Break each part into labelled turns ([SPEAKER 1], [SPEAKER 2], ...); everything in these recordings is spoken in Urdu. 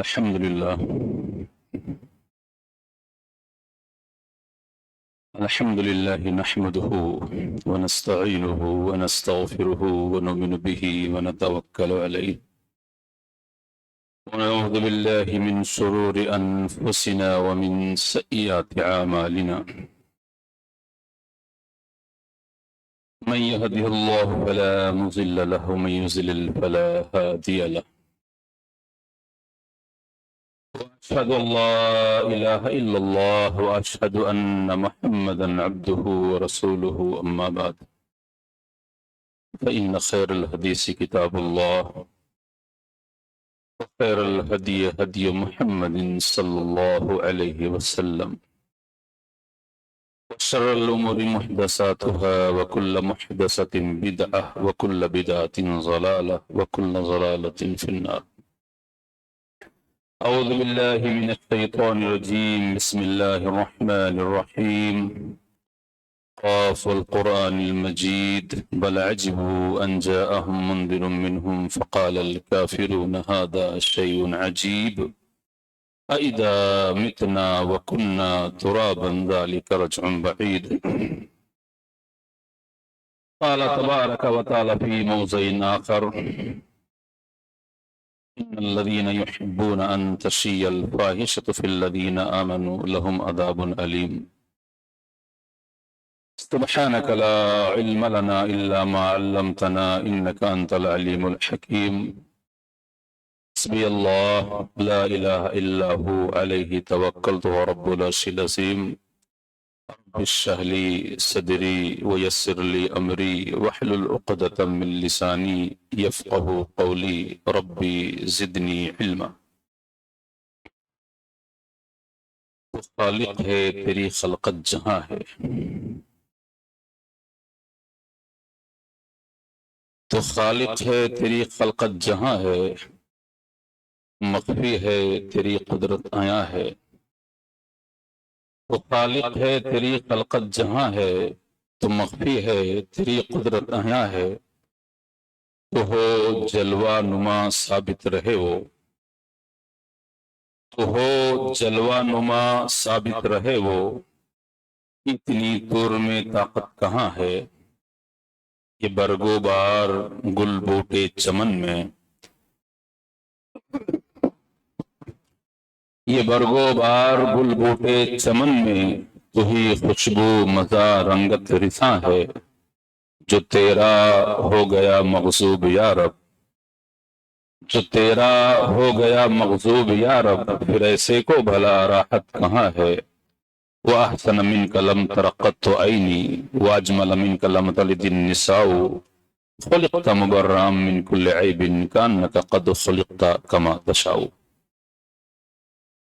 [SPEAKER 1] الحمد لله. الحمد لله نحمده ونستعينه ونستغفره ونؤمن به ونتوكل عليه ونعوذ بالله من شرور أنفسنا ومن سيئات أعمالنا. من يهده الله فلا مضل له ومن يضلل فلا هادي له. وأشهد أن لا إله إلا الله وأشهد أن محمدا عبده ورسوله. أما بعد فإن خير الحديث كتاب الله وخير الهدي هدي محمد صلى الله عليه وسلم وشر الأمور محدثاتها وكل محدثة بدعة وكل بدعة ضلالة وكل ضلالة في النار. أعوذ بالله من الشيطان الرجيم. بسم الله الرحمن الرحيم. قاف القرآن المجيد بل عجبوا أن جاءهم منذر منهم فقال الكافرون هذا شيء عجيب أإذا متنا وكنا ترابا ذلك رجع بعيد. قال تبارك وتعالى في موضع آخر إن الذين يحبون أن تشيع الفاحشة في الذين آمنوا لهم عذاب أليم. سبحانك لا علم لنا إلا ما علمتنا إنك أنت العليم الحكيم. حسبي الله لا إله إلا هو عليه توكلت ورب العرش العظيم. رب اشرح لي صدري ويسر لي أمري واحلل عقدة من لساني يفقه قولي. ربي زدني علما. تو خالق ہے تیری خلقت جہاں ہے، تو خالق ہے تیری خلقت جہاں ہے، مخفی ہے تیری قدرت آیا ہے. تو خالق ہے تیری خلقت جہاں ہے، تو مخفی ہے تیری قدرت آیا ہے. تو ہو جلوہ نما ثابت رہے وہ، تو ہو جلوہ نما ثابت رہے وہ. اتنی دور میں طاقت کہاں ہے، یہ برگو بار گل بوٹے چمن میں، یہ برگو بار گل بوٹے چمن میں. تو ہی خوشبو مزہ رنگت رساں ہے، جو تیرا ہو گیا مغصوب یا رب، جو تیرا ہو گیا مغصوب یا رب. پھر ایسے کو بھلا راحت کہاں ہے. وَأَحْسَنَ مِنْكَ لَمْ تَرَ قَطُّ عَيْنِي وَأَجْمَلَ مِنْكَ لَمْ تَلِدِ النِّسَاءُ خُلِقْتَ مُبَرَّأً مِنْ كُلِّ عَيْبٍ كَأَنَّكَ قَدْ خُلِقْتَ كَمَا تَشَاءُ.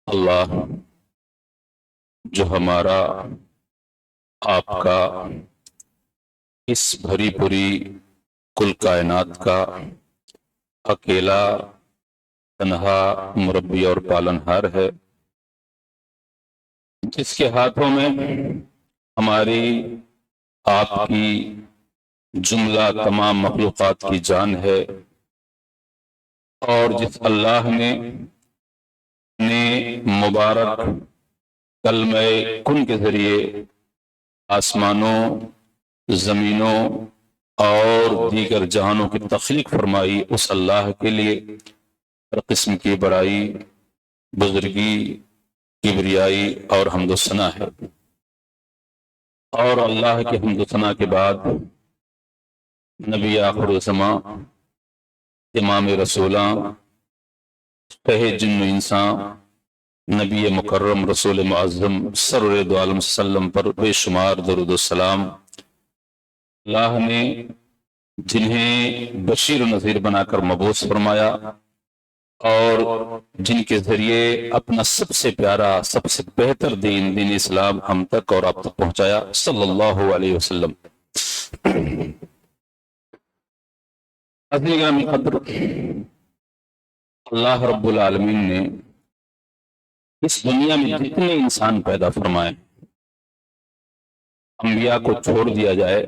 [SPEAKER 1] اللہ جو ہمارا آپ کا اس بھری پوری کل کائنات کا اکیلا تنہا مربی اور پالنہار ہے، جس کے ہاتھوں میں ہماری آپ کی جملہ تمام مخلوقات کی جان ہے، اور جس اللہ نے مبارک کلمہ کن کے ذریعے آسمانوں، زمینوں اور دیگر جہانوں کی تخلیق فرمائی، اس اللہ کے لیے ہر قسم کی بڑائی، بزرگی، کبریائی اور حمد و ثنا ہے. اور اللہ کے حمد و ثنا کے بعد نبی آخر الزماں، امام رسولاں، شہ جن و انسان، نبی مکرم رسول معظم سرور دو عالم صلی اللہ علیہ وسلم پر بے شمار درود و سلام. اللہ نے جنہیں بشیر و نذیر بنا کر مبعوث فرمایا اور جن کے ذریعے اپنا سب سے پیارا، سب سے بہتر دین اسلام ہم تک اور آپ تک پہنچایا، صلی اللہ علیہ وسلم. عزیز گرامی قدر، اللہ رب العالمین نے اس دنیا میں جتنے انسان پیدا فرمائے، انبیاء کو چھوڑ دیا جائے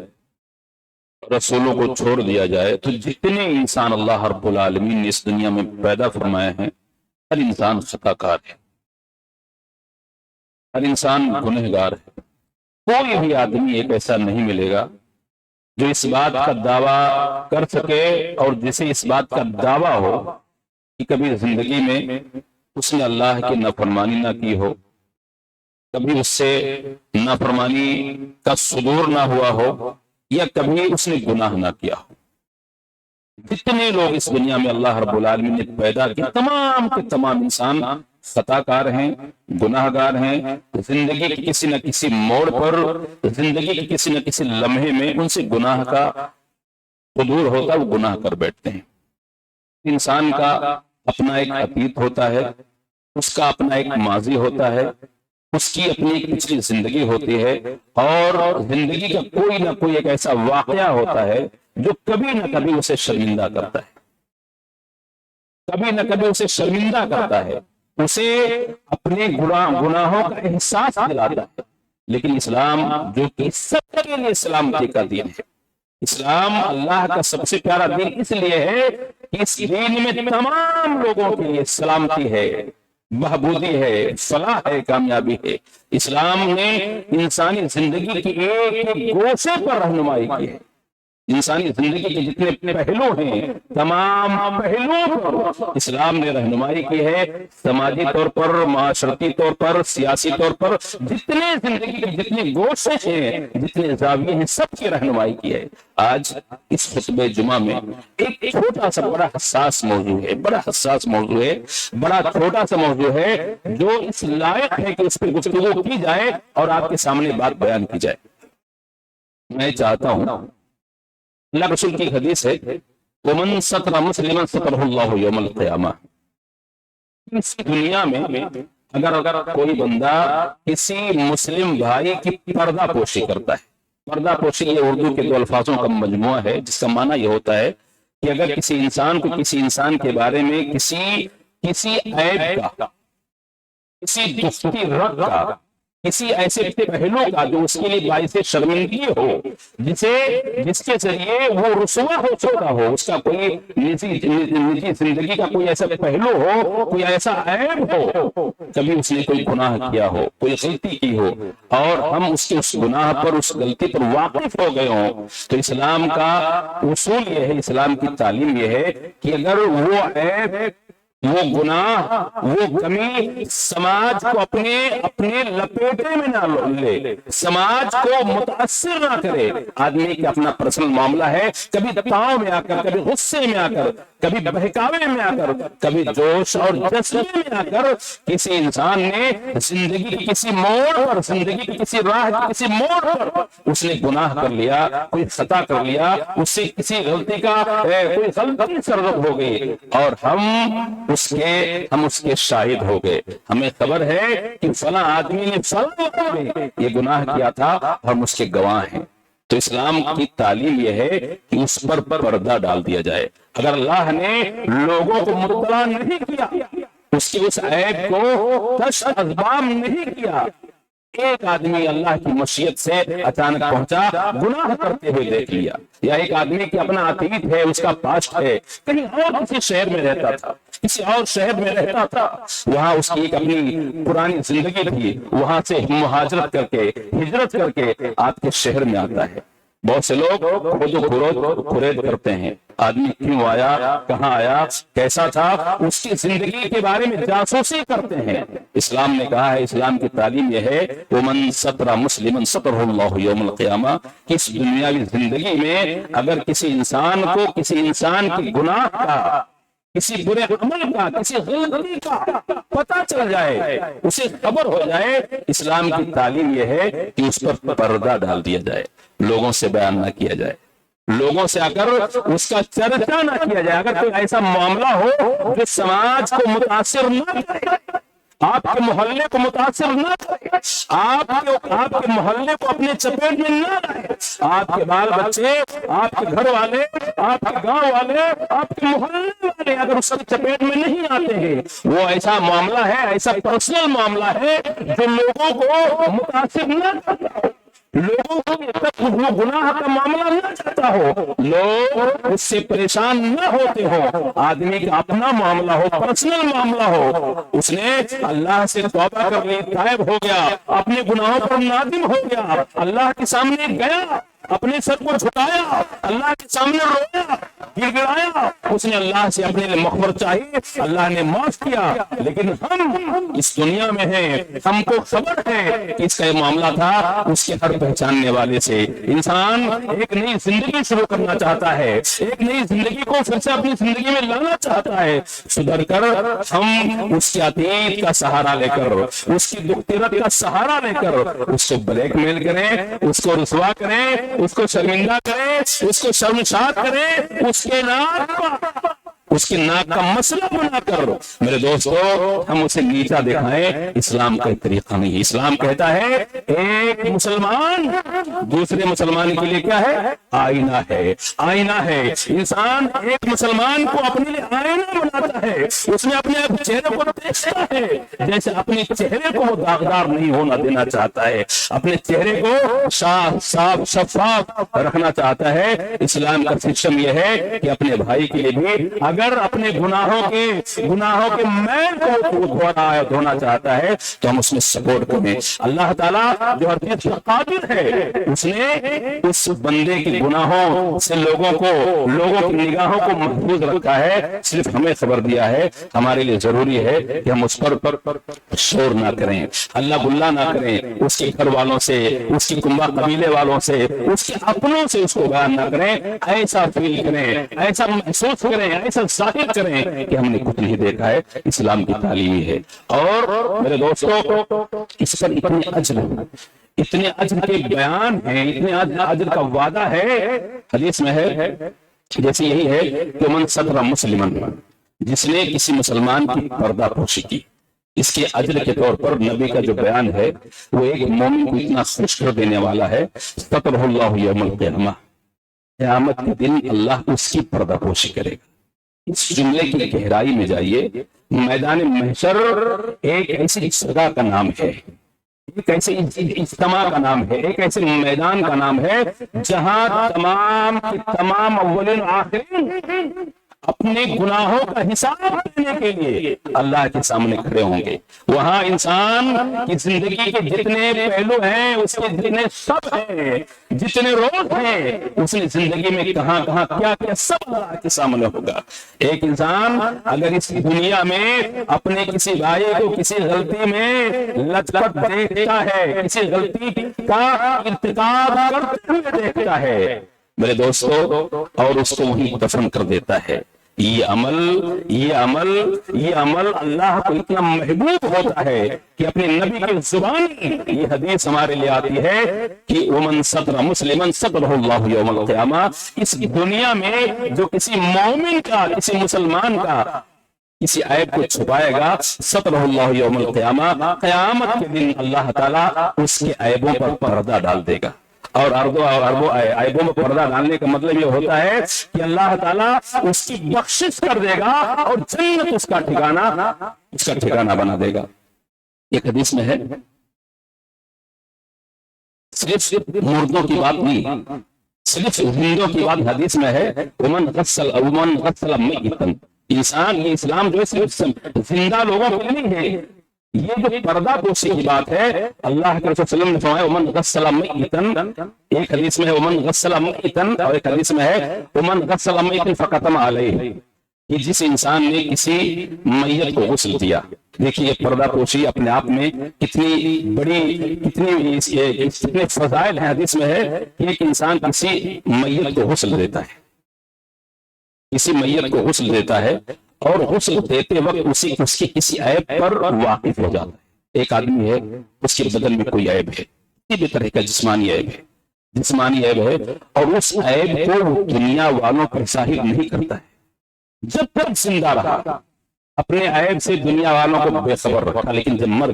[SPEAKER 1] رسولوں کو چھوڑ دیا جائے تو جتنے انسان اللہ رب العالمین نے اس دنیا میں پیدا فرمائے ہیں ہر انسان خطا کار ہے، ہر انسان گنہگار ہے۔ کوئی بھی آدمی ایک ایسا نہیں ملے گا جو اس بات کا دعویٰ کر سکے اور جسے اس بات کا دعویٰ ہو کہ کبھی زندگی میں اس نے اللہ کی نافرمانی نہ کی ہو، کبھی اس سے نافرمانی کا صدور نہ ہوا ہو، یا کبھی اس نے گناہ نہ کیا ہو۔ جتنے لوگ اس دنیا میں اللہ رب العالمین نے پیدا کیے تمام کے تمام انسان خطا کار ہیں، گناہ گار ہیں۔ زندگی کے کسی نہ کسی موڑ پر، زندگی کے کسی نہ کسی لمحے میں ان سے گناہ کا صدور ہوتا ہے، وہ گناہ کر بیٹھتے ہیں۔ انسان کا اپنا ایک عتیت ہوتا ہے، اس کا اپنا ایک ماضی ہوتا ہے، اس کی اپنی ایک پچھلی زندگی ہوتی ہے، اور زندگی کا کوئی نہ کوئی ایک ایسا واقعہ ہوتا ہے جو کبھی نہ کبھی اسے شرمندہ کرتا ہے، کبھی نہ کبھی اسے شرمندہ کرتا ہے، اسے اپنے گناہوں کا احساس دلاتا ہے۔ لیکن اسلام جو کہ سب کے لیے سلامتی کا دین ہے، اسلام اللہ کا سب سے پیارا دین اس لیے ہے کہ اس دین میں تمام لوگوں کے لیے سلامتی ہے، بہبودی ہے، فلاح ہے، کامیابی ہے۔ اسلام نے انسانی زندگی کی ایک ایک گوشے پر رہنمائی کی ہے۔ انسانی زندگی کے جتنے پہلو ہیں تمام پہلوؤں پر اسلام نے رہنمائی کی ہے، سماجی طور پر، معاشرتی طور پر، سیاسی طور پر، جتنے زندگی کے جتنے گوشے ہیں، جتنے زاویے ہیں، سب کی رہنمائی کی ہے۔ آج اس خطبہ جمعہ میں ایک چھوٹا سا بڑا حساس موضوع ہے، بڑا حساس موضوع ہے، بڑا چھوٹا سا موضوع ہے جو اس لائق ہے کہ اس پہ گفتگو کی جائے اور آپ کے سامنے بات بیان کی جائے۔ میں چاہتا ہوں، اللہ رسول کی حدیث ہے، وَمَن سَتَرَ مُسْلِمًا سَتَرَهُ اللَّهُ يَوْمَ الْقِيَامَةِ۔ اس دنیا میں اگر کوئی بندہ کسی مسلم بھائی کی پردہ پوشی کرتا ہے، پردہ پوشی یہ اردو کے دو الفاظوں کا مجموعہ ہے جس کا معنی یہ ہوتا ہے کہ اگر کسی انسان کو کسی انسان کے بارے میں کسی عیب کا، کسی دستی رگ کا، کسی ایسے پہلو کا جو اس کے لیے باعث شرمندگی ہو، جس کے ذریعے وہ رسوا ہو چکا ہو، اس کا کوئی نجی زندگی کا کوئی ایسا پہلو ہو، کوئی ایسا عیب ہو، کبھی اس نے کوئی گناہ کیا ہو، کوئی غلطی کی ہو، اور ہم اس کے اس گناہ پر، اس غلطی پر واقف ہو گئے ہوں، تو اسلام کا اصول یہ ہے، اسلام کی تعلیم یہ ہے کہ اگر وہ عیب، وہ گناہ، وہ کمی سماج کو اپنے لپیٹے میں نہ لے، سماج کو متاثر نہ کرے، آدمی کا اپنا پرسنل معاملہ ہے، کبھی تاؤ میں آ کر، کبھی غصے میں آ کر، کبھی بہکاوے میں آ کر، کبھی جوش اور جذبے میں آ کر کسی انسان نے زندگی کی کسی موڑ پر، زندگی کی کسی راہ کی کسی موڑ پر اس نے گناہ کر لیا، کوئی خطا کر لیا، اس سے کسی غلطی کا کوئی غلطی سرزد ہو گئی، اور ہم اس کے شاہد ہو گئے، ہمیں خبر ہے کہ فلاں آدمی نے فلاں یہ گناہ کیا تھا، ہم اس کے گواہ ہیں، تو اسلام کی تعلیم یہ ہے کہ اس پر پردہ ڈال دیا جائے۔ اگر اللہ نے لوگوں کو مطلع نہیں کیا، اس کی اس عیب کو کشف اسباب نہیں کیا، ایک آدمی اللہ کی مشیت سے اچانک پہنچا، گناہ کرتے ہوئے دیکھ لیا، یا ایک آدمی کی اپنا عتیق ہے، اس کا پاسٹ ہے، کہیں اور کسی شہر میں رہتا تھا، کسی اور شہر میں رہتا تھا، وہاں اس کی ایک اپنی پرانی زندگی تھی، وہاں سے مہاجرت کر کے، ہجرت کر کے آپ کے شہر میں آتا ہے۔ بہت سے لوگ خود و خرید کرتے ہیں، آدمی کیوں آیا، کہاں آیا، کیسا تھا، اس کی زندگی کے بارے میں جاسوسی کرتے ہیں۔ اسلام نے کہا ہے، اسلام کی تعلیم یہ ہے، وَمَن سَتَرَ مُسْلِمًا سَتَرَهُ اللَّهُ يَوْمَ الْقِيَامَةِ، کہ اس دنیاوی زندگی میں اگر کسی انسان کو کسی انسان کی گناہ کا، کسی برے عمل کا، کسی غلطی کا پتہ چل جائے، اسے خبر ہو جائے، اسلام کی تعلیم یہ ہے کہ اس پر پردہ ڈال دیا جائے، لوگوں سے بیان نہ کیا جائے، لوگوں سے آ کر اس کا چرچا نہ کیا جائے۔ اگر کوئی ایسا معاملہ ہو جو سماج کو متاثر نہ کرے، آپ کے محلے کو متاثر نہ کرے، آپ کے محلے کو اپنے چپیٹ میں نہ لائے، آپ کے بال بچے، آپ کے گھر والے، آپ کے گاؤں والے، آپ کے محلے والے اگر اس کی چپیٹ میں نہیں آتے ہیں، وہ ایسا معاملہ ہے، ایسا پرسنل معاملہ ہے جو لوگوں کو متاثر نہ کرتا ہو، لوگوں کے تک وہ گناہ کا معاملہ نہ چاہتا ہو، لوگ اس سے پریشان نہ ہوتے ہو، آدمی کا اپنا معاملہ ہو، پرسنل معاملہ ہو، اس نے اللہ سے توبہ کر لی، تائب ہو گیا، اپنے گناہوں پر نادم ہو گیا، اللہ کے سامنے گیا، اپنے سر کو جھکایا، اللہ کے سامنے رویا، گر گڑایا، اس نے اللہ سے اپنے لیے مغفرت چاہی، اللہ نے معاف کیا۔ لیکن ہم اس دنیا میں ہیں، ہم کو خبر ہے کہ اس کا یہ معاملہ تھا اس کے ہر پہچاننے والے سے۔ انسان ایک نئی زندگی شروع کرنا چاہتا ہے، ایک نئی زندگی کو پھر سے اپنی زندگی میں لانا چاہتا ہے، سدھر کر ہم اس کے عتیق کا سہارا لے کر، اس کی دخترت کا سہارا لے کر اس کو بلیک میل کریں، اس کو رسوا کریں، اس کو شرمندہ کریں، اس کو شرمسار کریں، اس کے ناک کا مسئلہ بنا کر میرے دوستو ہم اسے نیچا دکھائیں، اسلام کا طریقہ نہیں ہے۔ اسلام کہتا ہے ایک مسلمان دوسرے مسلمان کے لیے کیا ہے؟ آئینہ ہے، آئینہ ہے۔ انسان ایک مسلمان کو اپنے لیے آئینہ بناتا ہے، اس میں اپنے چہرے کو دیکھتا ہے، جیسے اپنے چہرے کو وہ داغدار نہیں ہونا دینا چاہتا ہے، اپنے چہرے کو صاف شفاف رکھنا چاہتا ہے۔ اسلام کا سسٹم یہ ہے کہ اپنے بھائی کے لیے بھی اگر اپنے گناہوں کے میل کو دھونا چاہتا ہے تو ہم اس میں سپورٹ کریں۔ اللہ تعالیٰ جو ہر چیز کا قادر ہے، اس نے اس بندے کے گناہوں سے لوگوں کی نگاہوں کو محفوظ رکھا ہے، صرف ہمیں خبر دیا ہے۔ ہمارے لیے ضروری ہے کہ ہم اس پر شور نہ کریں، اللہ گلہ نہ کریں، اس کے گھر والوں سے، اس کے کنبہ قبیلے والوں سے، اس کے اپنوں سے اس کو بیان نہ کریں، ایسا فیل کریں، ایسا محسوس کریں، ایسا ظاہر کریں کہ ہم نے کچھ نہیں دیکھا ہے۔ اسلام کی تعلیم ہے۔ اور میرے دوستو اس پر اتنے اجر کے بیان ہیں، اتنے اجر کا وعدہ ہے، حدیث میں ہے جیسے یہی ہے کہ من ستر مسلمن، جس نے کسی مسلمان کی پردہ پوشی کی، اس کے اجر کے طور پر نبی کا جو بیان ہے وہ ایک مومن کو اتنا خوش کر دینے والا ہے، سترہ اللہ یوم القیامہ، قیامت کے دن اللہ اس کی پردہ پوشی کرے گا۔ اس جملے کی گہرائی میں جائیے، میدان محشر ایک ایسی جگہ کا نام ہے، ایک ایسے اجتماع کا نام ہے، ایک ایسے میدان کا نام ہے جہاں تمام اولین آخرین اپنے گناہوں کا حساب دینے کے لیے اللہ کے سامنے کھڑے ہوں گے۔ وہاں انسان کی زندگی کے جتنے پہلو ہیں، اس کے جتنے شب ہیں، جتنے روز ہیں، اس نے زندگی میں کہاں کیا سب اللہ کے سامنے ہوگا۔ ایک انسان اگر اس دنیا میں اپنے کسی بھائی کو کسی غلطی میں لچپت دیکھتا ہے، کسی غلطی کا ارتکاب کرتے ہوئے دیکھتا ہے میرے دوستو، اور اس کو وہیں دفن کر دیتا ہے، یہ عمل اللہ کو اتنا محبوب ہوتا ہے کہ اپنے نبی کی زبان یہ حدیث ہمارے لیے آتی ہے کہ ومن ستر مسلمن سترہ اللہ یوم القیامہ، اس دنیا میں جو کسی مومن کا، کسی مسلمان کا کسی عیب کو چھپائے گا، سترہ اللہ یوم القیامہ، قیامت کے دن اللہ تعالیٰ اس کے عیبوں پر پردہ ڈال دے گا۔ اور اربوں عیبوں میں پردہ ڈالنے کا مطلب یہ ہوتا ہے کہ اللہ تعالیٰ اس کی بخشش کر دے گا اور جنت اس کا ٹھکانہ بنا دے گا۔ ایک حدیث میں ہے، صرف مردوں کی بات نہیں، صرف زندوں کی بات حدیث میں ہے، ومن غسل میتا، انسان، یہ اسلام جو ہے صرف زندہ لوگوں کے لیے نہیں ہے، یہ جو پردہ پوشی کی بات ہے، اللہ کے رسول صلی اللہ علیہ وسلم نے فرمایا ومن غسل میتا، ایک حدیث میں ہے ومن غسل میتا، اور ایک حدیث میں ہے ومن غسل میتا فکتم علیہ، کہ جس انسان نے کسی میت کو غسل دیا۔ دیکھیے پردہ پوشی اپنے آپ میں کتنی بڑی، کتنے فضائل ہیں۔ حدیث میں ہے کہ ایک انسان کسی میت کو غسل دیتا ہے، کسی میت کو غسل دیتا ہے، اور غسل دیتے وقت اس کی کسی عیب پر واقف ہو جاتا ہے۔ ایک آدمی ہے، اس کے بدن میں کوئی عیب ہے، کسی بھی طرح کا جسمانی عیب ہے، اور اس عیب کو وہ دنیا والوں پر ظاہر نہیں کرتا ہے۔ جب تک زندہ رہا اپنے عیب سے دنیا والوں کو بے خبر رکھا، لیکن جب مر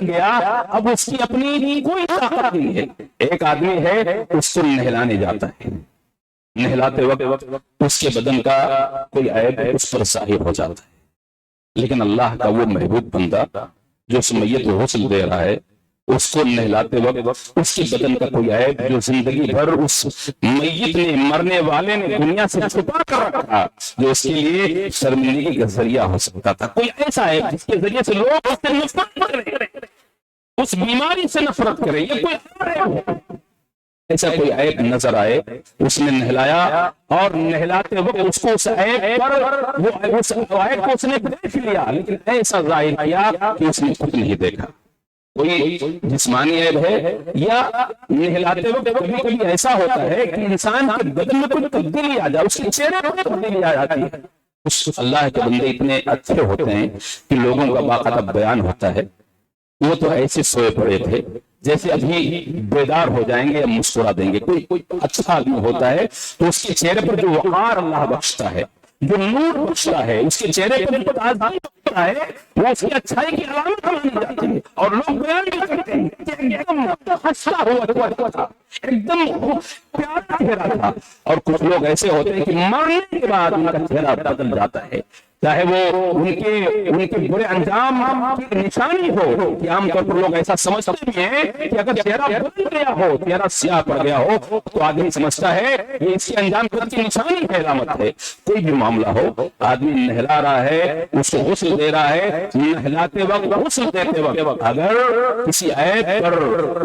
[SPEAKER 1] گیا اب اس کی اپنی کوئی طاقت نہیں ہے۔ ایک آدمی ہے، اس کو نہلانے جاتا ہے، نہلاتے وقت اس کے بدن کا کوئی عیب اس پر ظاہر ہو جاتا ہے، لیکن اللہ کا وہ محبوب بندہ جو اس میت کو غسل دے رہا ہے، اس کو نہلاتے وقت اس کی بدن کا کوئی عیب جو زندگی بھر اس میت نے مرنے والے نے دنیا سے چھپا کر رکھا، جو اس کے لیے شرمندگی کا ذریعہ ہو سکتا تھا، کوئی ایسا عیب جس کے ذریعے سے لوگ اس سے نفرت کریں، اس بیماری سے نفرت کریں، یہ کوئی عیب ہے، ایسا کوئی عیب نظر آئے، اس نے نہلایا اور نہلاتے وقت اس کو اس عیب پر وہ اس عیب کو اس نے دیکھ لیا، لیکن ایسا ظاہر کیا کہ اس نے کچھ نہیں دیکھا۔ کوئی جسمانی عیب ہے یا نہلاتے وقت کبھی کبھی ایسا ہوتا ہے کہ انسان کے بدن میں کوئی تبدیلی آ جائے، اس کے چہرے پر تبدیلی آ جاتی ہے۔ اس اللہ کے بندے اتنے اچھے ہوتے ہیں کہ لوگوں کا باقاعدہ بیان ہوتا ہے، وہ تو ایسے سوئے پڑے تھے جیسے ابھی بیدار ہو جائیں گے یا مسکرا دیں گے۔ کوئی اچھا آدمی ہوتا ہے تو اس کے چہرے پر جو وقار اللہ بخشتا ہے، جو نور بخشتا ہے، اس کے چہرے پر جو تازگی بخشتا ہے، وہ اس کی اچھائی کی علامت مانی جاتی ہے، اور لوگ بیان بھی کرتے ہیں کہ ایک دم ہنسا ہوا تھا، ایک دم پیارا چہرہ تھا۔ اور کچھ لوگ ایسے ہوتے ہیں کہ مرنے کے بعد ان کا چہرہ بدل جاتا ہے، چاہے وہ ان کے برے انجام کی نشانی ہو، کہ عام طور پر لوگ ایسا سمجھتے بھی ہیں کہ اگر چہرہ بدل گیا ہو، چہرہ سیاہ پڑ گیا ہو، تو آدمی سمجھتا ہے یہ اس کے انجام کی نشانی ہے، علامت ہے۔ کوئی بھی معاملہ ہو، آدمی نہلا رہا ہے، اس کو غسل دے رہا ہے، نہلاتے وقت غسل دیتے وقت اگر کسی عیب پر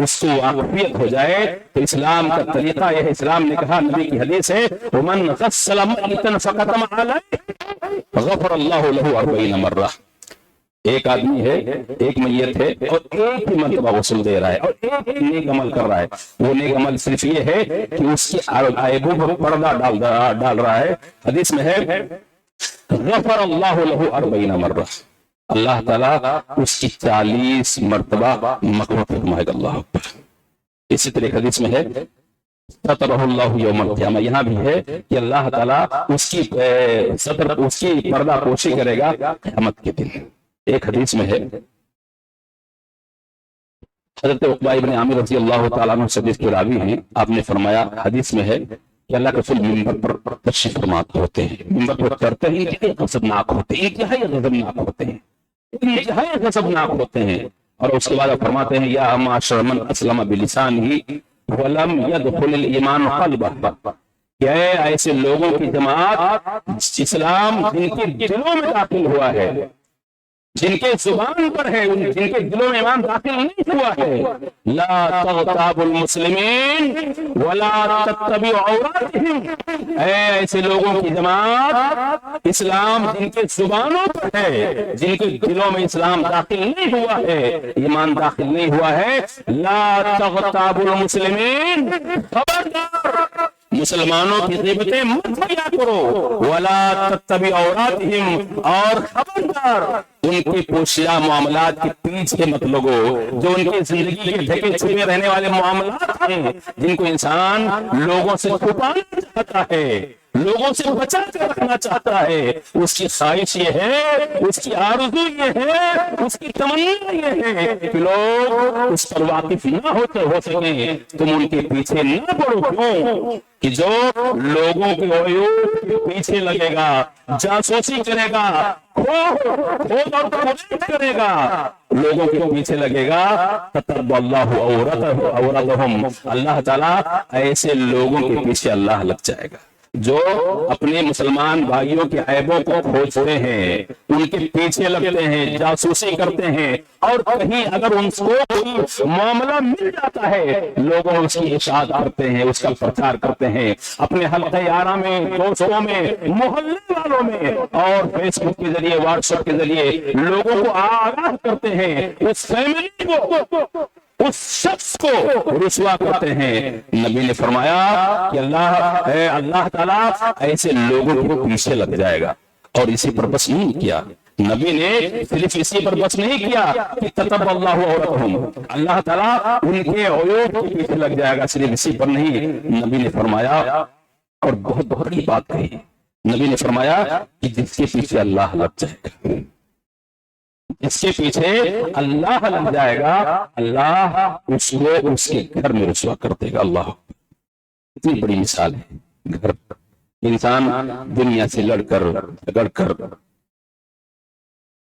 [SPEAKER 1] اس کو واقفیت ہو جائے تو اسلام کا طریقہ یہ ہے، اسلام نے کہا، نبی کی حدیث ہے، ومن غسل میتا فقدم علیہ غفر اللہ لہ 40 مرہ۔ ایک آدمی ہے، ایک میت ہے، اور ایک ہی مرتبہ غسل دے رہا ہے اور ایک ہی نیک عمل کر رہا ہے، وہ نیک عمل صرف یہ ہے کہ اس کی عیبوں پر پردہ ڈال رہا ہے۔ حدیث میں ہے غفر اللہ لہ 40 مرہ، اللہ تعالیٰ اس کی 40 مرتبہ مغفرت فرمائے گا۔ اللہ اکبر۔ اسی طرح حدیث میں ہے سترہ اللہ یوم القیامہ، یہاں بھی ہے کہ اللہ تعالیٰ اس کی پردہ پوشی کرے گا قیامت کے دن۔ ایک حدیث میں ہے، حضرت عقبہ بن عامر رضی اللہ تعالیٰ عنہ حدیث کے راوی ہیں، آپ نے فرمایا، حدیث میں ہے کہ اللہ کے رسول منبر پر تشریف فرما ہوتے ہیں، منبر پر چڑھتے ہیں، انتہائی غضبناک ہوتے ہیں، انتہائی غضبناک ہوتے ہیں، اور اس کے بعد فرماتے ہیں یا معاشر من اسلم بلسانہ وَلَمْ يَدْخُلِ الْإِيمَانُ قَلْبَهُ، کہ ایسے لوگوں کی جماعت اسلام جن کے دلوں میں داخل ہوا ہے، جن کے زبان پر ہے، جن کے دلوں میں ایمان داخل نہیں ہوا ہے، لا تغتابوا المسلمین ولا تتبعوا عوراتهم، ایسے لوگوں کی جماعت اسلام جن کے زبانوں پر ہے، جن کے دلوں میں اسلام داخل نہیں ہوا ہے، ایمان داخل نہیں ہوا ہے، لا تغتابوا المسلمین، خبردار مسلمانوں کی غیبتیں مت کیا کرو، ولا تتبعوا عوراتهم، اور خبردار ان کے پوشیدہ معاملات کے پیچھے مت لگو، جو ان کی زندگی کے ڈھکے چھپے رہنے والے معاملات ہیں، جن کو انسان لوگوں سے چھپانا چاہتا ہے، لوگوں سے بچا کر رکھنا چاہتا ہے، اس کی خواہش یہ ہے، اس کی آرزو یہ ہے، اس کی تمنا یہ ہے کہ لوگ اس پر واقف نہ ہو سکیں، تم ان کے پیچھے نہ پڑو۔ کیوں کہ جو لوگوں کے عیوب کے پیچھے لگے گا، جاسوسی کرے گا، کھود اور کوشش کرے گا، لوگوں کے پیچھے لگے گا، تتبع اللہ عورتہم، اللہ تعالیٰ ایسے لوگوں کے پیچھے اللہ لگ جائے گا جو اپنے مسلمان بھائیوں کے عیبوں کو کھوجتے ہیں، ان کے پیچھے لگتے ہیں، جاسوسی کرتے ہیں، اور کہیں اگر ان کو کوئی معاملہ مل جاتا ہے، لوگوں اس کی اشاعت کرتے ہیں، اس کا پرچار کرتے ہیں، اپنے حلقہ یارہ میں، دوستوں میں، محلے والوں میں، اور فیس بک کے ذریعے، واٹس ایپ کے ذریعے لوگوں کو آگاہ کرتے ہیں، اس فیملی کو، اس شخص کو رسوا کرتے ہیں۔ نبی نے فرمایا کہ اللہ تعالیٰ ایسے لوگوں کے پیچھے لگ جائے گا، اور اسی پر بس نہیں کیا، نبی نے صرف اسی پر بس نہیں کیا کہ تتبع اللہ عورتہم، اللہ تعالیٰ ان کے عیوب کے پیچھے لگ جائے گا، صرف اسی پر نہیں، نبی نے فرمایا، اور بہت بڑی بات کہی، نبی نے فرمایا کہ جس کے پیچھے اللہ لگ جائے گا، اس کے پیچھے اللہ لگ جائے گا، اللہ اس کو اس کے گھر میں رسوا کر دے گا۔ اللہ اتنی بڑی مثال ہے، گھر، انسان دنیا سے لڑ کر جھگڑ کر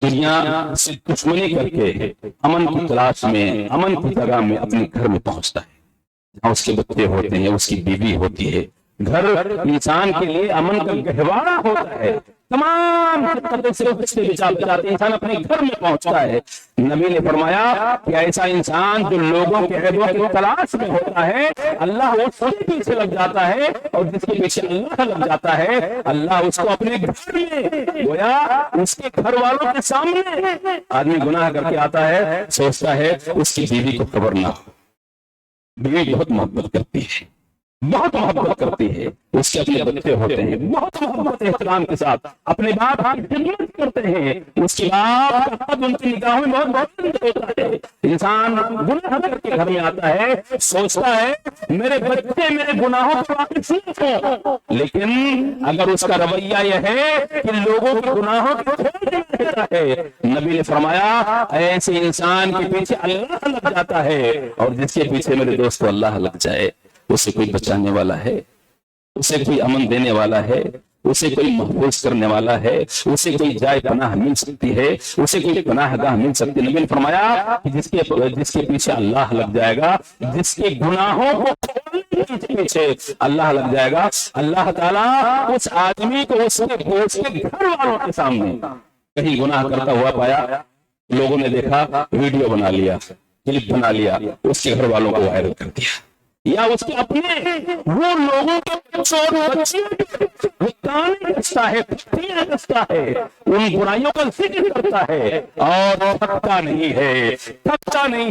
[SPEAKER 1] دنیا سے دشمنی کر کے امن کی تلاش میں، امن کی جگہ میں اپنے گھر میں پہنچتا ہے جہاں اس کے بچے ہوتے ہیں، اس کی بیوی ہوتی ہے۔ گھر انسان کے لیے امن کا گہوارہ ہوتا ہے، تمام خطرے صرف اس کے بچاتے انسان اپنے گھر میں پہنچتا ہے۔ نبی نے فرمایا کہ ایسا انسان جو لوگوں کے عیبوں کی تلاش میں ہوتا ہے، اللہ اس کے پیچھے لگ جاتا ہے، اور جس کے پیچھے اللہ لگ جاتا ہے، اللہ اس کو اپنے گھر میں، گویا اس کے گھر والوں کے سامنے، آدمی گناہ کر کے آتا ہے، سوچتا ہے اس کی بیوی کو خبر نہ ہو۔ بیوی بہت محبت کرتی ہے، بہت محبت کرتی ہے، اس کے اپنے بچے ہوتے ہیں، بہت محبت احترام کے ساتھ اپنے باپ کی خدمت کرتے ہیں، اس کے باپ کا قد ان کی نگاہوں میں بہت بلند ہوتا ہے۔ انسان گناہ کر کے گھر میں آتا ہے، سوچتا ہے میرے بچے میرے گناہوں کے واقف ہوں، لیکن اگر اس کا رویہ یہ ہے کہ لوگوں کے گناہوں کے کھوج میں رہتا ہے، نبی نے فرمایا ایسے انسان کے پیچھے اللہ لگ جاتا ہے، اور جس کے پیچھے میرے دوست اللہ لگ جائے، اسے کوئی بچانے والا ہے، اسے کوئی امن دینے والا ہے، اسے کوئی محفوظ کرنے والا ہے، اسے کوئی جائے پناہ مل سکتی ہے، اسے کوئی پناہ گاہ مل سکتی ہے۔ نبی نے فرمایا کہ جس کے پیچھے اللہ لگ جائے گا، جس کے گناہوں کو کھولنے کے پیچھے اللہ لگ جائے گا، اللہ تعالیٰ اس آدمی کو اس کے گھر والوں کے سامنے کہیں گناہ کرتا ہوا پایا، لوگوں نے دیکھا، ویڈیو بنا لیا، کلپ بنا لیا، اس کے گھر والوں کو وائرل کر دیا، یا اس کے اپنے وہ لوگوں کے چور بچے وہ کانے کستا ہے، پھٹیاں کستا ہے، ان برائیوں کا ذکر کرتا ہے، اور تھکتا نہیں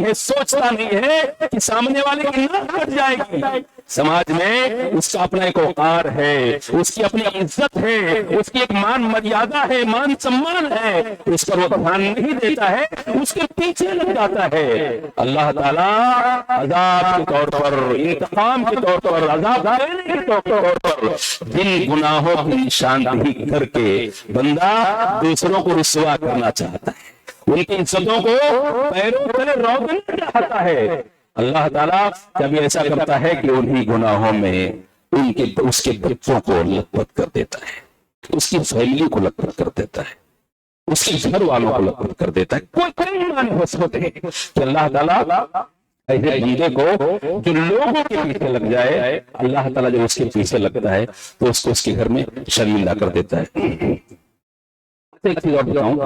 [SPEAKER 1] ہے، سوچتا نہیں ہے کہ سامنے والے کی ناک کٹ جائے گی۔ سماج میں اس کا اپنا ایک وقار ہے، اس کی اپنی عزت ہے، اس کی ایک مان مریادہ ہے، مان سمان ہے، اس پر وہ دھیان نہیں دیتا ہے، اس کے پیچھے لگ جاتا ہے۔ اللہ تعالیٰ عذاب کے طور پر، انتقام کے طور پر، عذاب دینے کے طور پر جن گناہوں کی نشاندہی کر کے بندہ دوسروں کو رسوا کرنا چاہتا ہے، ان کی عزتوں کو پیروں تلے روکنا چاہتا ہے، اللہ تعالیٰ جب ایسا کرتا ہے کہ انہی گناہوں میں اس کے بچوں کو لت پت کر دیتا ہے، اس کی فیملی کو لت پت کر دیتا ہے، اس کے گھر والوں کو لت پت کر دیتا ہے۔ کوئی معنی ہو سکتے ہیں کہ اللہ تعالیٰ ایسے بندے کو جو لوگوں کے پیچھے لگ جائے، اللہ تعالیٰ جب اس کے پیچھے لگتا ہے تو اس کو اس کے گھر میں شرمندہ کر دیتا ہے۔ ایک چیز اور بتاؤں،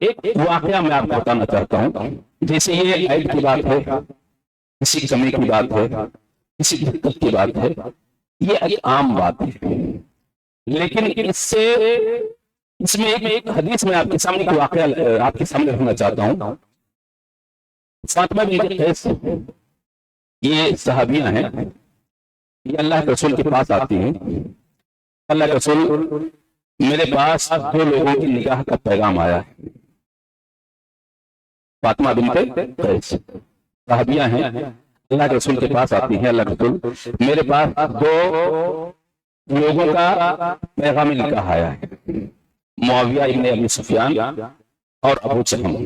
[SPEAKER 1] ایک واقعہ میں آپ کو بتانا چاہتا ہوں، جیسے یہ عیب کی بات ہے، کسی کمی کی بات ہے، کسی دقت کی بات ہے، یہ ایک عام بات ہے، لیکن اس میں ایک حدیث میں آپ کے سامنے ایک واقعہ آپ کے سامنے رکھنا چاہتا ہوں۔ فاطمہ بنت قیس یہ صحابیاں ہیں، یہ اللہ کے رسول کے پاس آتی ہیں، اللہ کے رسول میرے پاس 2 لوگوں کی نکاح کا پیغام آیا ہے۔ فاطمہ بنت قیس صحابیاں ہیں، اللہ کے رسول کے پاس آتی ہیں، اللہ کے رسول میرے پاس 2 لوگوں کا پیغام نکاح آیا ہے، معاویہ ابن ابی سفیان اور ابو جہل۔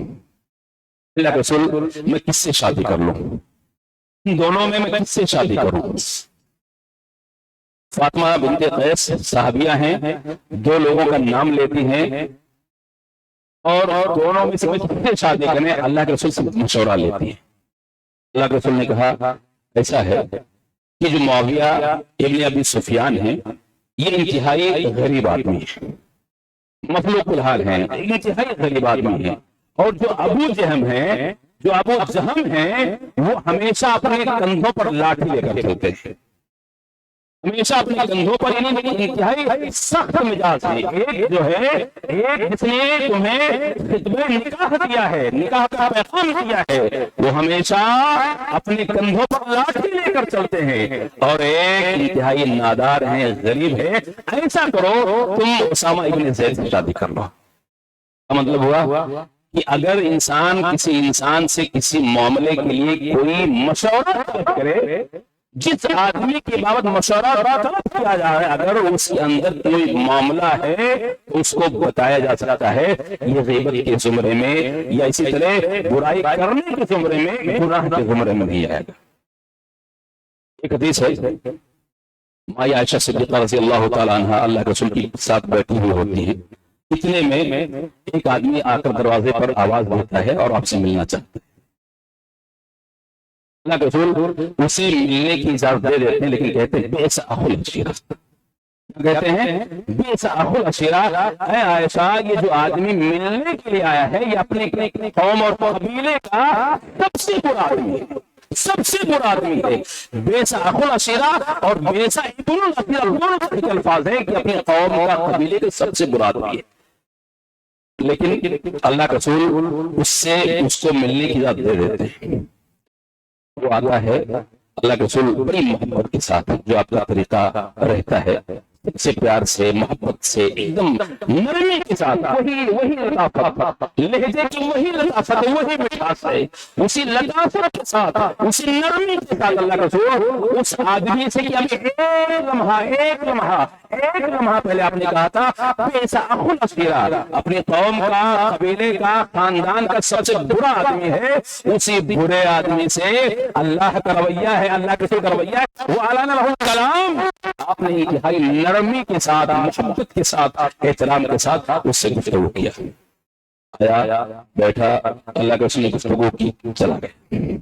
[SPEAKER 1] اللہ کے رسول میں کس سے شادی کر لوں؟ ان دونوں میں کس سے شادی کروں؟ فاطمہ بنت قیس صحابیہ ہیں، 2 لوگوں کا نام لیتی ہیں، اور دونوں میں سے کس سے شادی کریں؟ اللہ کے رسول سے مشورہ لیتی ہیں۔ اللہ کے رسول نے کہا ایسا ہے کہ جو معاویہ ابن ابی سفیان ہیں، یہ انتہائی غریب آدمی ہیں، مفلوق الحال ہیں، انتہائی غریب آدمی ہیں، اور جو ابو جہم ہیں وہ ہمیشہ اپنے کندھوں پر لاٹھی لے کر چلتے ہیں، ہمیشہ اپنے کندھوں پر، یعنی انتہائی سخت مزاج ہے۔ ایک جو ہے، ایک جس نے تمہیں خطبہ نکاح دیا ہے، نکاح کا پیغام دیا ہے، وہ ہمیشہ اپنے کندھوں پر لاٹھی لے کر چلتے ہیں، اور ایک انتہائی نادار ہیں، غریب ہے۔ ایسا کرو تم اسامہ ابن زید سے شادی کر لو۔ مطلب ہوا کہ اگر انسان کسی انسان سے کسی معاملے کے لیے کوئی مشورہ طلب کرے، جس آدمی کے بابت مشورہ طلب کیا جا رہا ہے، اگر اس کے اندر کوئی معاملہ ہے تو اس کو بتایا جا سکتا ہے، یہ غیبت کے زمرے میں یا اسی طرح برائی کرنے کے زمرے میں، گناہ کے زمرے میں نہیں آئے گا۔ ایک حدیث ہے، ماں عائشہ صدیقہ رضی اللہ تعالی عنہ اللہ کے رسول کے ساتھ بیٹھی ہوئی ہوتی ہیں، اتنے میں ایک آدمی آ کر دروازے پر آواز دیتا ہے اور آپ سے ملنا چاہتا ہے۔ اللہ کے رسول اسے ملنے کی اجازت دے دیتے ہیں، لیکن کہتے ہیں بئس اخو العشیرہ، کہتے ہیں بئس اخو العشیرہ، اے عائشہ یہ جو آدمی ملنے کے لیے آیا ہے یہ اپنے قوم اور قبیلے کا سب سے برا آدمی ہے، سب سے برا آدمی ہے۔ بئس اخو العشیرہ اور بئس ابن العشیرہ دونوں کے الفاظ ہیں کہ اپنے قوم کا قبیلے کا سب سے برا آدمی ہے، لیکن اللہ کے رسول اس کو ملنے کی اجازت دے دیتے ہیں۔ وہ آتا ہے اللہ کے رسول بڑی محبت کے ساتھ، جو آپ کا طریقہ رہتا ہے سے پیار سے محبت سے ایک دم نرمی کے ساتھ، وہی لطافت، لہجے کی وہی لطافت، وہی مٹھاس ہے، اسی لطافت کے ساتھ، اسی نرمی کے ساتھ اللہ کا رسول اس آدمی سے کہ ابھی ایک لمحہ پہلے آپ نے کہا تھا بئس اخو العشیرہ، اپنی قوم کا، قبیلے کا، خاندان کا سب سے برا آدمی ہے، اسی برے آدمی سے اللہ کا رویہ ہے، اللہ کے رسول کا رویہ ہے، وہ اعلان لہ الکلام، آپ نے انتہائی نرمی کے ساتھ، محبت کے ساتھ، احترام کے ساتھ اس سے گفتگو کیا، آیا بیٹھا، اللہ کے رسول نے گفتگو کی، چلا گیا۔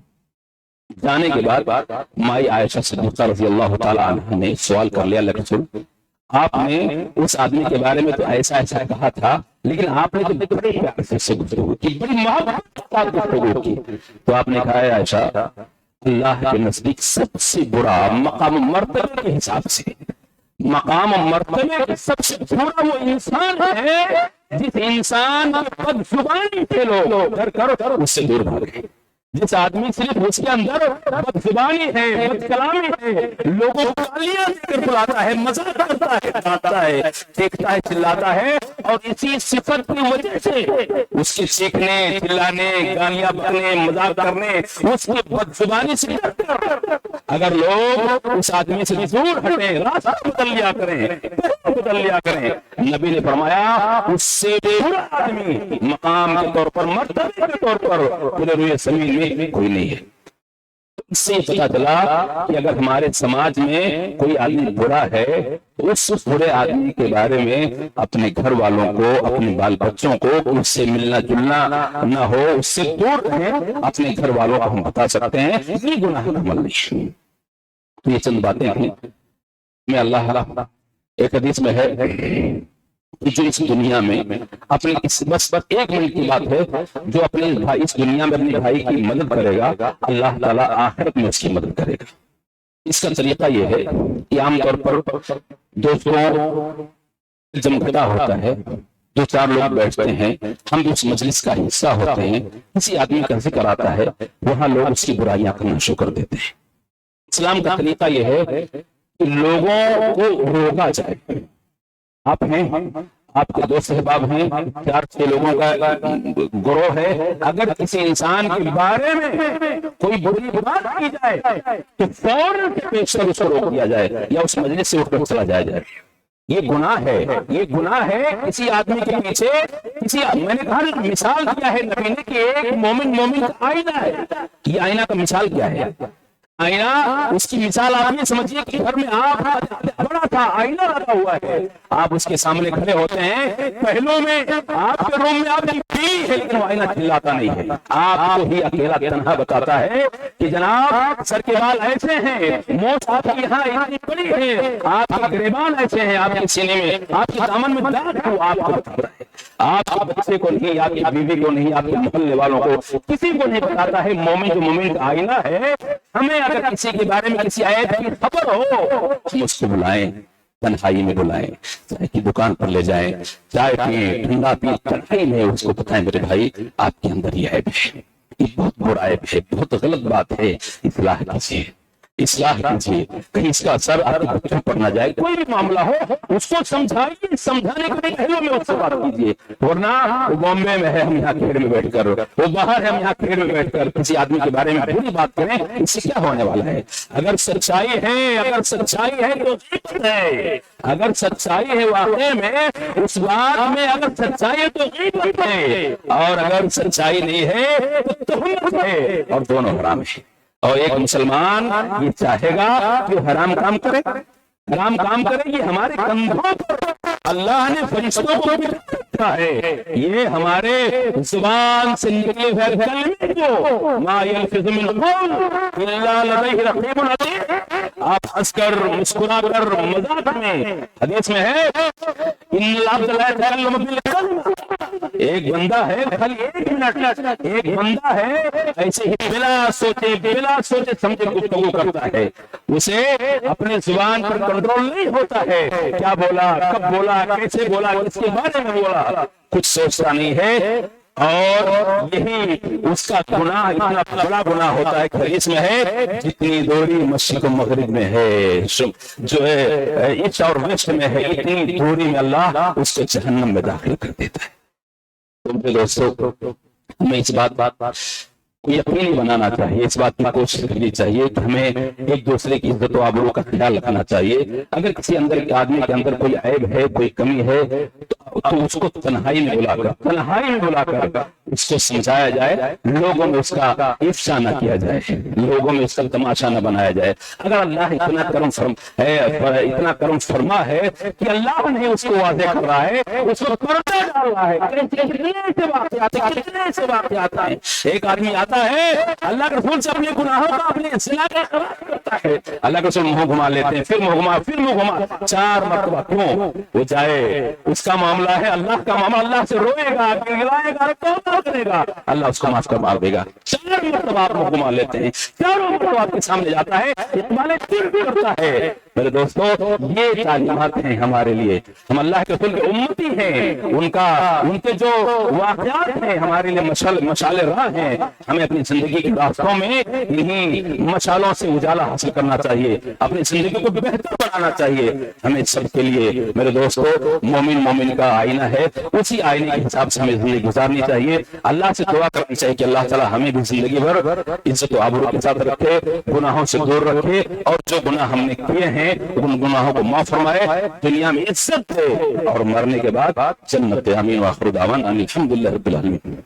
[SPEAKER 1] جانے کے بعد مائی عائشہ صدیقہ رضی اللہ تعالی عنہ نے سوال کر لیا، اللہ کے رسول آپ نے اس آدمی کے بارے میں تو ایسا کہا تھا، لیکن آپ نے تو بڑے پیار سے اس سے گفتگو کی، بڑی محبت کے ساتھ گفتگو کی، تو آپ نے کہا ہے عائشہ اللہ کے نزدیک سب سے برا مقام مرتبے کے حساب سے، مقام مرتبے کے سب سے برا وہ انسان ہے جس انسان کی بدزبانی سے لوگ ڈر کر اس سے دور بھاگے، جس آدمی صرف اس کے اندر بدزبانی ہے، بد کلامی ہے، لوگوں کو گالیاں دے کر بلاتا ہے، مزاق کرتا ہے، ڈانٹتا ہے، دیکھتا ہے، چلاتا ہے، اور اسی صفت کی وجہ سے اس کے سیکھنے، چلانے، گالیاں بکنے، مزاق کرنے، اس کی بدزبانی سے ڈر کر اگر لوگ اس آدمی سے دور ہٹیں، راستہ بدل لیا کریں، نبی نے فرمایا اس سے برا آدمی مقام کے طور پر، مرتبے کے طور پر پورے روئے زمین میں کوئی نہیں ہے۔ اس سے پتا چلا کہ اگر ہمارے سماج میں کوئی آدمی برا ہے تو اس برے آدمی کے بارے میں اپنے گھر والوں کو، اپنے بال بچوں کو اس سے ملنا جلنا نہ ہو، اس سے دور رہیں، اپنے گھر والوں کو ہم بتا سکتے ہیں یہ گناہ کا عمل نہیں۔ تو یہ چند باتیں میں اللہ ایک حدیث میں ہے جو اس دنیا میں اپنے بس ایک منٹ کی بات ہے، جو اپنے بھائی اس دنیا میں اپنے بھائی کی مدد کرے گا اللہ تعالیٰ آخرت میں اس کی مدد کرے گا۔ اس کا طریقہ یہ ہے کہ عام طور پر دوستوں جمگٹا ہوتا ہے، دو چار لوگ بیٹھتے ہیں، ہم بھی اس مجلس کا حصہ ہوتے ہیں، کسی آدمی کا ذکر آتا ہے، وہاں لوگ اس کی برائیاں کرنا شروع کر دیتے ہیں۔ اسلام کا طریقہ یہ ہے کہ لوگوں کو روکا جائے۔ آپ ہیں، آپ کے دوست احباب ہیں، 4-6 لوگوں کا گروہ ہے، اگر کسی انسان کے بارے میں کوئی بری بات کی جائے تو فوراً پیش کر اس کو روک دیا جائے یا اس مجلس سے اٹھ کر چلا جائے۔ یہ گناہ ہے، یہ گناہ ہے کسی آدمی کے پیچھے میں نے کہا مثال کیا ہے نبی نے کہ ایک مومن کا آئینہ ہے۔ یہ آئینہ کا مثال کیا ہے؟ آئینہ اس کی مثال آپ یہ سمجھیے کہ گھر میں آپ بڑا تھا، آئینہ لگا ہوا ہے، آپ اس کے سامنے کھڑے ہوتے ہیں، پہلو میں آپ کے روم میں آپ کی بیوی ہے لیکن وہ آئینہ چلاتا نہیں ہے، آپ کو ہی اکیلا تنہا بتاتا ہے کہ جناب سر کے بال ایسے ہیں، موچھ آپ کی یہاں اتنی بڑی ہے، آپ کے گریبان ایسے ہیں، آپ کے سینے میں، آپ کے دامن میں داغ ہے، وہ آپ کو بتاتا ہے، آپ کے بچے کو نہیں، آپ کی بیوی کو نہیں، آپ کے محلے والوں کو کسی کو نہیں بتاتا ہے۔ مومن جو مومن کا آئینہ ہے، ہمیں اگر کسی کے بارے میں کسی آیت کی خبر ہو ہم اس کو بلائیں، تنہائی میں بلائیں، چائے کی دکان پر لے جائیں، چائے پئیں، ٹھنڈا پئیں، تنہائی میں اس کو بتائیں میرے بھائی آپ کے اندر یہ عیب ہے، یہ بہت برا عیب ہے، بہت غلط بات ہے، اصلاح کیجیے، اصلاح کیجیے، کہیں اس کا اثر آپ کے بچوں پر نہ جائے۔ کوئی بھی معاملہ ہو اس کو سمجھائیے، سمجھانے کے لیے پہلو میں اس سے بات کیجیے، ورنہ وہ بامبے میں ہے ہم یہاں کھیڑ میں بیٹھ کر، وہ باہر ہے ہم یہاں کھیڑ میں بیٹھ کر کسی آدمی کے بارے میں بری بات کریں، اس سے کیا ہونے والا ہے؟ اگر سچائی ہے تو غیبت ہے، اگر سچائی ہے واقعے میں اس بات میں، اگر سچائی ہے تو غیبت ہے، اور اگر سچائی نہیں ہے تو تہمت ہے، اور دونوں حرام ہے۔ اور ایک مسلمان یہ چاہے گا کہ حرام کام کرے، یہ ہمارے کندھوں پر اللہ نے فرشتوں کو کرتا ہے یہ ہمارے زبان سے نکلے ہوئے کلمے کو ما یلفظ من قول الا لدیہ رقیب عتید. آپ ہنس کر مسکرا کر مذاق میں، حدیث میں ہے ان العبد لا يتكلم بالكلمة، ایک بندہ ہے خالی ایک منٹ، ایک بندہ ہے ایسے ہی بلا سوچے سمجھے گفتگو کرتا ہے، اسے اپنے زبان پر کنٹرول نہیں ہوتا ہے، کیا بولا، کب بولا، کیسے بولا، کس کے بارے میں بولا، کچھ سوچتا نہیں ہے. اور یہی اس کا گناہ اتنا بڑا گناہ ہوتا ہے کہ حدیث میں ہے جتنی دوری مشرق و مغرب میں ہے، جو ہے ایسٹ اور ویسٹ میں ہے، اتنی دوری میں اللہ اس کو جہنم میں داخل کر دیتا ہے. تو دوستو ہمیں اس بات کو یقینی بنانا چاہیے، اس بات کی کوشش کرنی چاہیے کہ ہمیں ایک دوسرے کی عزت و آبرو کا خیال رکھنا چاہیے. اگر کسی آدمی کے اندر کوئی عیب ہے، کوئی کمی ہے تو اس کو تنہائی میں بلا کر اس کو سمجھایا جائے، لوگوں میں اس کا افشا نہ کیا جائے، لوگوں میں اس کا تماشا نہ بنایا جائے. اگر اللہ اتنا کرم فرما ہے کہ اللہ نے اس کو واضح کر رہا ہے، اس کو پردہ ڈال رہا ہے. کتنے سے واقعات ہیں. ایک آدمی آتا ہے اللہ کے رسول سے اپنے گناہوں کا، اپنے زنا کا اقرار کرتا ہے، اللہ کے رسول منہ گھما لیتے ہیں، پھر منہ گھما 4 مرتبہ. کیوں؟ وہ جائے، اس کا معاملہ ہے اللہ کا معاملہ، اللہ سے روئے گا، گڑگڑائے گا، توبہ کرے گا، اللہ اس کو معاف کر دے گا. 4 مرتبہ آپ منہ گھما لیتے ہیں، 4 مرتبہ آپ کے سامنے جاتا ہے، اقبال دل بھی کرتا ہے. میرے دوستو یہ تعلیمات ہیں ہمارے لیے، ہم اللہ کے رسول کی امتی ہیں، ان کے جو واقعات ہیں ہمارے لیے مشعل راہ ہیں. ہمیں اپنی زندگی کے راستوں میں انہی مشالوں سے اجالا حاصل کرنا چاہیے، اپنی زندگی کو بہتر بنانا چاہیے. ہمیں سب کے لیے میرے دوستو مومن کا آئینہ ہے، اسی آئینے کے حساب سے ہمیں زندگی گزارنی چاہیے. اللہ سے دعا کرنی چاہیے کہ اللہ تعالی ہمیں بھی زندگی بھر عزت و آبرو کے ساتھ رکھے، گناہوں سے دور رکھے، اور جو گناہ ہم نے کیے ہیں ان گناہوں کو معاف فرمائے، دنیا میں عزت دے اور مرنے کے بعد جنت. آمین. وآخر دعوانا ان الحمد للہ رب العالمین.